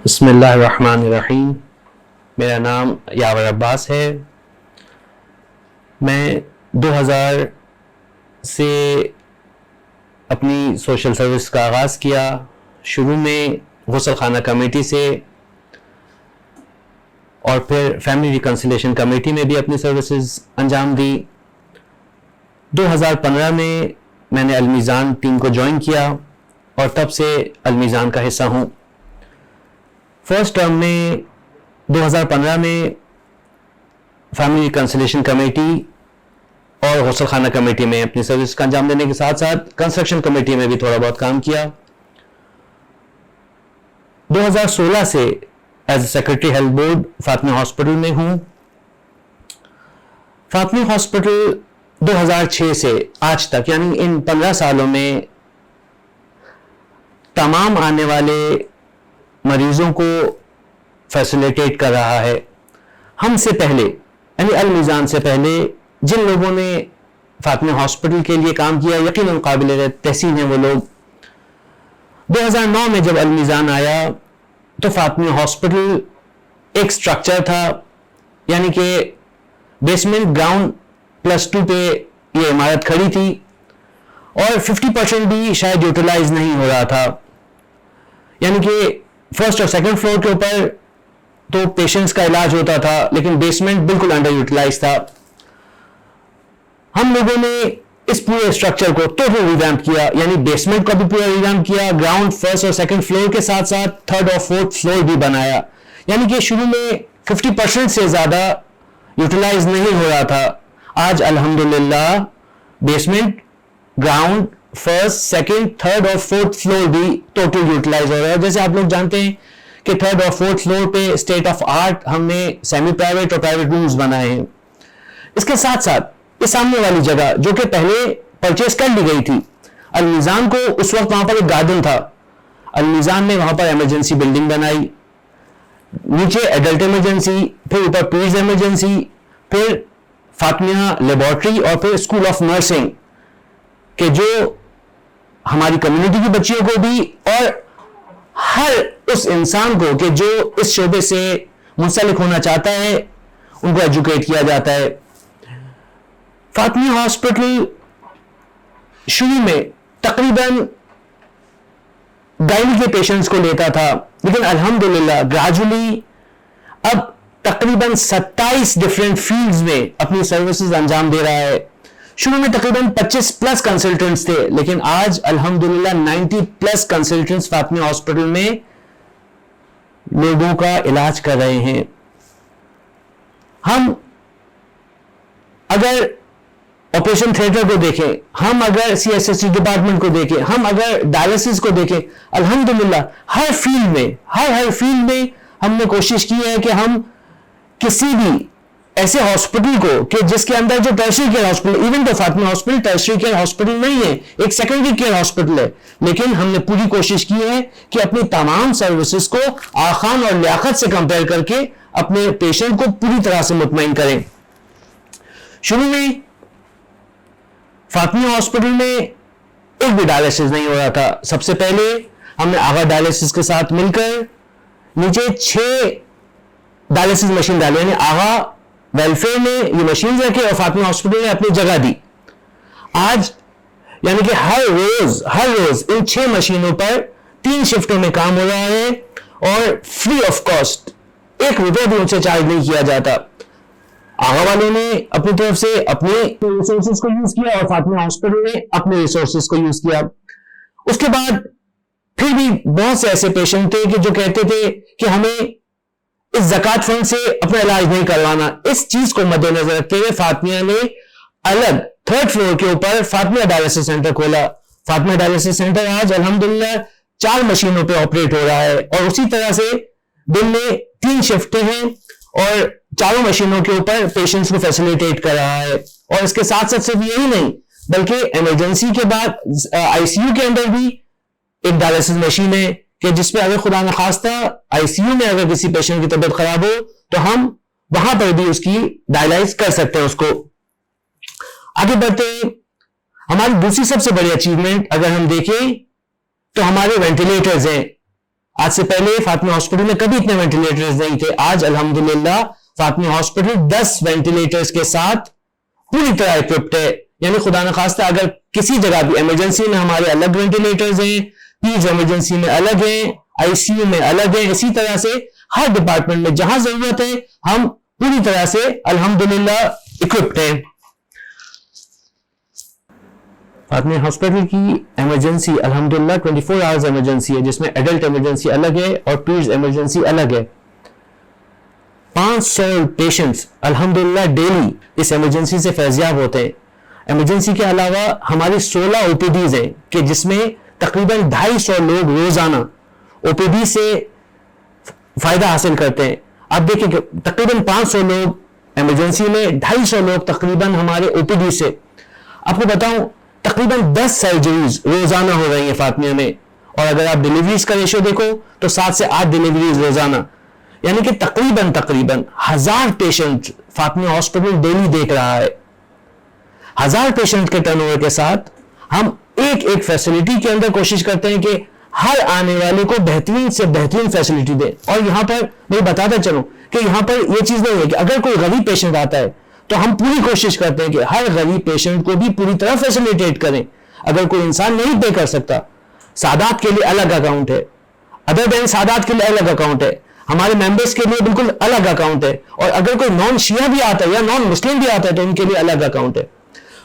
بسم اللہ الرحمن الرحیم. میرا نام یاور عباس ہے. میں 2000 سے اپنی سوشل سروس کا آغاز کیا. شروع میں غسل خانہ کمیٹی سے اور پھر فیملی ریکنسیلیشن کمیٹی میں بھی اپنی سروسز انجام دی. 2015 میں نے المیزان ٹیم کو جوائن کیا اور تب سے المیزان کا حصہ ہوں. فرسٹ ٹرم میں 2015 میں فیملی ریکنسیلیشن کمیٹی اور غسل خانہ کمیٹی میں اپنی سروس کا انجام دینے کے ساتھ ساتھ کنسٹرکشن کمیٹی میں بھی تھوڑا بہت کام کیا. 2016 سے ایز سیکرٹری ہیلتھ بورڈ فاطمی ہاسپٹل میں ہوں. فاطمی ہاسپٹل 2006 سے آج تک یعنی ان 15 سالوں میں تمام آنے والے مریضوں کو فیسیلیٹیٹ کر رہا ہے. ہم سے پہلے یعنی المیزان سے پہلے جن لوگوں نے فاطمی ہاسپٹل کے لیے کام کیا یقیناً قابل تحسین ہیں وہ لوگ. 2009 میں جب المیزان آیا تو فاطمی ہاسپٹل ایک سٹرکچر تھا, یعنی کہ بیسمنٹ گراؤنڈ +2 پہ یہ عمارت کھڑی تھی اور 50% بھی شاید یوٹیلائز نہیں ہو رہا تھا. یعنی کہ فرسٹ اور سیکنڈ فلور کے اوپر تو پیشنٹس کا علاج ہوتا تھا لیکن بیسمنٹ بالکل انڈر یوٹیلائز تھا. ہم لوگوں نے اس پورے اسٹرکچر کو ٹوٹل ریویمپ کیا, یعنی بیسمنٹ کو بھی پورا ریویمپ کیا, گراؤنڈ فرسٹ اور سیکنڈ فلور کے ساتھ ساتھ تھرڈ اور فورتھ فلور بھی بنایا. یعنی کہ شروع میں 50% سے زیادہ یوٹیلائز نہیں ہو رہا تھا. آج الحمدللہ basement, ground, first, second, third اور فورتھ فلور بھی ٹوٹل یوٹیلائز ہو رہا ہے. جیسے آپ لوگ جانتے ہیں کہ تھرڈ اور فورتھ فلور پہ اسٹیٹ آف آرٹ ہم نے سیمی پرائیویٹ اور پرائیویٹ رومز بنائے ہیں. اس کے ساتھ ساتھ یہ سامنے والی جگہ جو کہ پہلے پرچیز کر لی گئی تھی, المیزان کو اس وقت وہاں پر ایک گارڈن تھا. المیزان نے وہاں پر ایمرجنسی بلڈنگ بنائی, نیچے ایڈلٹ ایمرجنسی, پھر اوپر پیڈز ایمرجنسی, پھر فاطمیہ لیبارٹری اور پھر اسکول آف نرسنگ کہ جو ہماری کمیونٹی کی بچیوں کو بھی اور ہر اس انسان کو کہ جو اس شعبے سے منسلک ہونا چاہتا ہے ان کو ایجوکیٹ کیا جاتا ہے. فاطمی ہاسپٹل شروع میں تقریباً گائنی کے پیشنٹس کو لیتا تھا لیکن الحمدللہ گریجولی اب تقریباً 27 ڈفرینٹ فیلڈز میں اپنی سروسز انجام دے رہا ہے. شروع میں تقریباً 25+ کنسلٹنٹس تھے لیکن آج الحمدللہ 90+ کنسلٹنٹس فاطمی ہاسپٹل میں لوگوں کا علاج کر رہے ہیں. ہم اگر آپریشن تھیٹر کو دیکھیں, ہم اگر CSSC ڈپارٹمنٹ کو دیکھیں, ہم اگر ڈائلسس کو دیکھیں, الحمدللہ ہر فیلڈ میں ہم نے کوشش کی ہے کہ ہم کسی بھی ایسے ہاسپٹل کو کہ جس کے اندر جو ٹرشری کیئر ہاسپٹل, ایون تو فاطمی ہاسپٹل ٹرشری کیئر ہاسپٹل نہیں ہے, ایک سیکنڈری کیئر ہاسپٹل ہے, لیکن ہم نے پوری کوشش کی ہے کہ اپنی تمام سروسز کو آخان اور لیاقت سے کمپیئر کر کے اپنے پیشنٹ کو پوری طرح سے مطمئن کریں. شروع میں فاطمی ہاسپٹل میں ایک بھی ڈائلسس نہیں ہو رہا تھا. سب سے پہلے ہم نے آغا ڈائلسس کے ساتھ مل کر نیچے 6 ڈائلسس مشین ڈالے, یعنی آغا ویلفیئر نے یہ مشین رکھے اور فاطمی ہاسپٹل نے اپنی جگہ دی. آج یعنی کہ ہر روز ان 6 مشینوں پر 3 شفٹوں میں کام ہو رہا ہے اور فری آف کاسٹ, 1 روپے بھی ان سے چارج نہیں کیا جاتا. آغا والوں نے اپنی طرف سے اپنے ریسورسز کو یوز کیا اور فاطمی ہاسپٹل نے اپنے ریسورسز کو یوز کیا. اس کے بعد پھر بھی بہت سے ایسے پیشنٹ تھے کہ جو کہتے تھے کہ ہمیں اس زکوٰۃ فنڈ سے اپنا علاج نہیں کروانا. اس چیز کو مد نظر رکھتے ہوئے فاطمیہ نے الگ 3rd فلور کے اوپر فاطمیہ ڈائلسس سینٹر کھولا. فاطمیہ ڈائلسس سینٹر آج الحمدللہ 4 مشینوں پہ آپریٹ ہو رہا ہے اور اسی طرح سے دن میں 3 شفٹیں ہیں اور 4 مشینوں کے اوپر پیشنٹس کو فیسیلیٹیٹ کر رہا ہے. اور اس کے ساتھ ساتھ صرف یہی نہیں بلکہ ایمرجنسی کے بعد ICU کے اندر بھی ایک ڈائلسس مشین ہے کہ جس پہ اگر خدا نخواستہ ICU میں اگر کسی پیشنٹ کی طبیعت خراب ہو تو ہم وہاں پر بھی اس کی ڈائلائز کر سکتے ہیں. اس کو آگے بڑھتے ہیں. ہماری دوسری سب سے بڑی اچیومنٹ اگر ہم دیکھیں تو ہمارے وینٹیلیٹرز ہیں. آج سے پہلے فاطمہ ہاسپٹل میں کبھی اتنے وینٹیلیٹرز نہیں تھے. آج الحمدللہ فاطمہ ہاسپٹل 10 وینٹیلیٹرز کے ساتھ پوری طرح اکوپڈ ہے. یعنی خدا نخواستہ اگر کسی جگہ بھی ایمرجنسی میں ہمارے الگ وینٹیلیٹرز ہیں, پیج ایمرجنسی میں الگ ہیں, آئی سی یو میں الگ ہیں, اسی طرح سے ہر ڈپارٹمنٹ میں جہاں ضرورت ہے ہم پوری طرح سے الحمدللہ اکوپڈ ہیں. فاطمہ ہاسپٹل کی ایمرجنسی الحمدللہ 24 آورز ایمرجنسی ہے, جس میں ایڈلٹ ایمرجنسی الگ ہے اور پیڈز ایمرجنسی الگ ہے. 500 پیشنٹس الحمدللہ ڈیلی اس ایمرجنسی سے فیضیاب ہوتے ہیں. ایمرجنسی کے علاوہ ہماری 16 او پی ڈیز ہیں کہ جس میں تقریباً 250 لوگ روزانہ او پی ڈی سے فائدہ حاصل کرتے ہیں. آپ دیکھیں کہ تقریباً 500 لوگ ایمرجنسی میں, 250 لوگ تقریباً ہمارے او پی ڈی سے. آپ کو بتاؤں تقریباً 10 سرجریز روزانہ ہو رہی ہیں فاطمیہ میں, اور اگر آپ ڈیلیوریز کا ریشو دیکھو تو 7 سے 8 ڈیلیوریز روزانہ. یعنی کہ تقریباً 1000 پیشنٹ فاطمہ ہاسپٹل ڈیلی دیکھ رہا ہے. 1000 پیشنٹ کے ٹرن اوور کے ساتھ ہم ایک فیسلٹی کے اندر کوشش کرتے ہیں کہ ہر آنے والے کو بہترین سے بہترین فیسلٹی دیں. اور یہاں پر میں بتاتا چلوں کہ یہاں پر یہ چیز نہیں ہے کہ اگر کوئی غریب پیشنٹ آتا ہے تو ہم پوری کوشش کرتے ہیں کہ ہر غریب پیشنٹ کو بھی پوری طرح فیسلیٹیٹ کریں. اگر کوئی انسان نہیں پے کر سکتا, سادات کے لیے الگ اکاؤنٹ ہے, ادر دین سادات کے لیے الگ اکاؤنٹ ہے, ہمارے ممبرس کے لیے بالکل الگ اکاؤنٹ ہے, اور اگر کوئی نان شیعہ بھی آتا ہے یا نان مسلم بھی آتا ہے تو ان کے لیے الگ اکاؤنٹ ہے.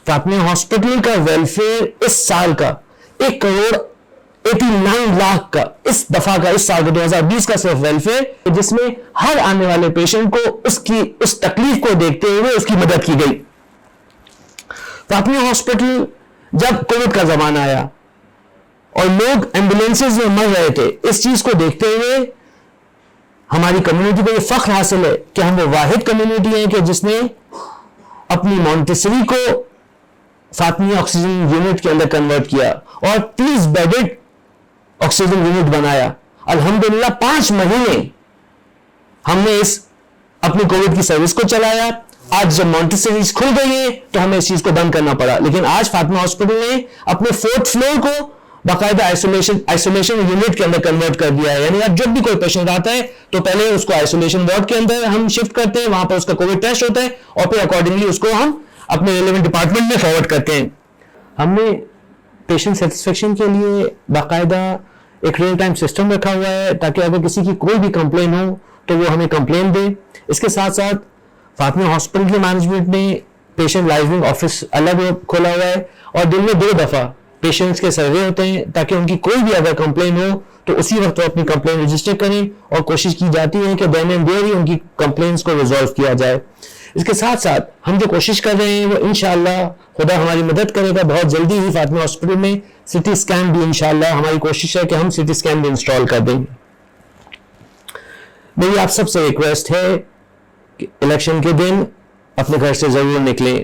فاطمہ ہاسپٹل کا ویلفیئر اس سال کا 1.89 لاکھ کا اس دفعہ کا, اس سال کا 2020 کا صرف ویلفیئر, جس میں ہر آنے والے پیشنٹ کو اس تکلیف کو دیکھتے ہوئے اس کی مدد کی گئی. فاطمہ ہاسپٹل جب کووڈ کا زمانہ آیا اور لوگ ایمبولینسز میں مر رہے تھے, اس چیز کو دیکھتے ہوئے ہماری کمیونٹی کو یہ فخر حاصل ہے کہ ہم وہ واحد کمیونٹی ہیں کہ جس نے اپنی مونٹیسری کو فاطمیہ آکسیجن یونٹ کے اندر کنورٹ کیا اور 30 بیڈڈ آکسیجن یونٹ بنایا. الحمدللہ 5 مہینے ہم نے اس اپنی کووڈ کی سروس کو چلایا. آج جب مونٹیسریز کھل گئی ہیں تو ہمیں اس چیز کو بند کرنا پڑا, لیکن آج فاطمہ ہاسپٹل نے اپنے 4th فلور کو باقاعدہ آئسولیشن یونٹ کے اندر کنورٹ کر دیا ہے. یعنی اب جب بھی کوئی پیشنٹ آتا ہے تو پہلے اس کو آئسولیشن وارڈ کے اندر ہم شفٹ کرتے ہیں, وہاں پر اس کا کووڈ ٹیسٹ ہوتا ہے اور پھر اکارڈنگلی اس کو ہم اپنے ریلیونٹ ڈپارٹمنٹ میں فارورڈ کرتے ہیں. ہم نے پیشنٹ سیٹسفیکشن کے لیے باقاعدہ ایک ریئل ٹائم سسٹم رکھا ہوا ہے تاکہ اگر کسی کی کوئی بھی کمپلین ہو تو وہ ہمیں کمپلین دے. اس کے ساتھ ساتھ فاطمہ ہاسپٹل کے مینجمنٹ نے پیشنٹ لائزنگ آفس الگ کھولا ہوا ہے اور دن میں 2 دفعہ پیشنٹس کے سروے ہوتے ہیں تاکہ ان کی کوئی بھی اگر کمپلین ہو تو اسی وقت وہ اپنی کمپلین رجسٹر کریں, اور کوشش کی جاتی ہے کہ دین اینڈ دیئر ہی ان کی کمپلینس کو ریزالو کیا جائے. اس کے ساتھ ساتھ ہم جو کوشش کر رہے ہیں وہ انشاءاللہ خدا ہماری مدد کرے گا, بہت جلدی ہی فاطمہ ہاسپٹل میں سٹی اسکین بھی انشاءاللہ ہماری کوشش ہے کہ ہم سٹی اسکین بھی انسٹال کر دیں. میری آپ سب سے ریکویسٹ ہے کہ الیکشن کے دن اپنے گھر سے ضرور نکلیں.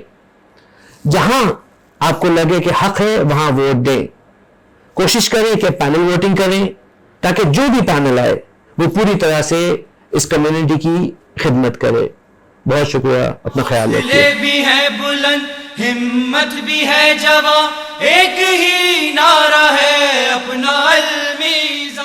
جہاں آپ کو لگے کہ حق ہے وہاں ووٹ دیں. کوشش کریں کہ پینل ووٹنگ کریں تاکہ جو بھی پینل آئے وہ پوری طرح سے اس کمیونٹی کی خدمت کرے. بہت شکریہ, اپنا خیال رکھیے. بھی ہے بلند ہمت بھی ہے جواں, ایک ہی نعرہ ہے اپنا المیزان.